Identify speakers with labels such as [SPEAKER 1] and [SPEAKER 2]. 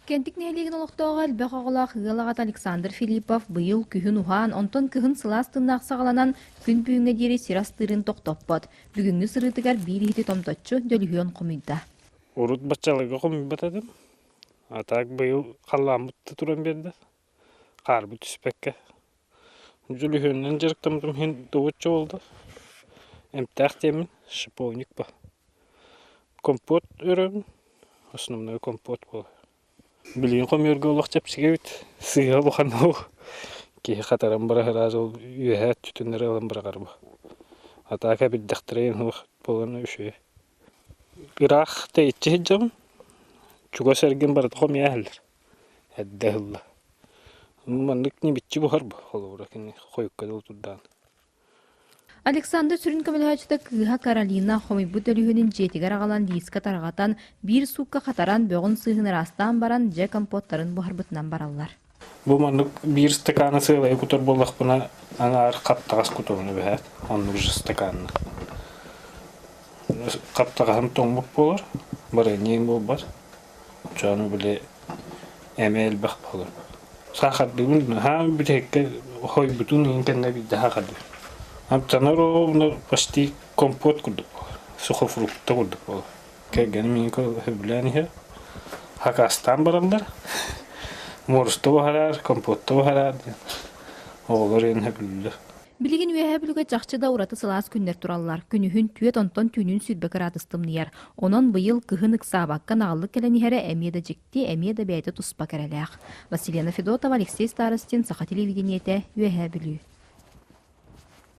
[SPEAKER 1] Кентик нәйлеген олықтауға әлбәқ оғылақ ғылағат Александр Филиппов бұйыл күхін ұған, онтон күхін сылас тыннақ сағаланан күн бүйіңе дері сирастырын тоқтоппад. Бүгінгі сырытығар бір хеті томтотчу дөліхен құмыйда.
[SPEAKER 2] Урут бачалыға құмый батадым. Атак бұйыл қаламытты тұран берді. Қарбы түспәкке. Дөліхеннен жарықтамдым хен довытчы олды. Әмтәқ темін шиповник ба. Компот өрін. Основной компот бұл. Билин комерге олақ чапсыға бит. Сыға бұқан ол. Кейі қатаран бұра ғыраз ол үйәт түтінлері алын бұра қарбы. Атақа бит дақтырайын ол болғаны үші. Ирақ тәйітчі хеджам. Чуға сәрген барады қом яғылыр. Әдді ғылла. Мандық не бітчі бұғар бұ. Ол бұра кені қойыққа дол тұрдан.
[SPEAKER 1] Александр Сүрін көмілхачыда кыға Каролина хомибут өліхінің жетігер ағалан дейскі тарағатан бір суққа қатаран бөғін сығыныр астан баран жә компоттарын бұхарбытынан баралар.
[SPEAKER 2] Бұл мандық бір стаканы сығылай күтір болдық бұна аңар қаптағас күтіріні бәхәт. Оның жүз стаканы. Қаптағасын тоңбық болар. Бары нең бол бар. Жоны біле әмәл бақ болар. Сақарды бұны һәм бүтекке хой бүтін ең біді хақады. Аптанару почти компот курдук. Сухофрукты курдук. Кәгән мин көбүләне. Хакастан баралар. Морсты бахарар, компотты бахарар. Олар ен хәбүлле.
[SPEAKER 1] Билеген үе бүлігі жақчыда ураты сылас күннер тураллар. Күнүхүн түйет онтон түйнүн сүрбекер атыстымнияр. Онон быйыл кыхын ыксабакка нағылы кәләнихәрі әмеда жекті, әмеда бәйті тұспа кәрәләқ. Василина Федотова, Алексей Старостин, Саха телевидениеті, үе бүлі.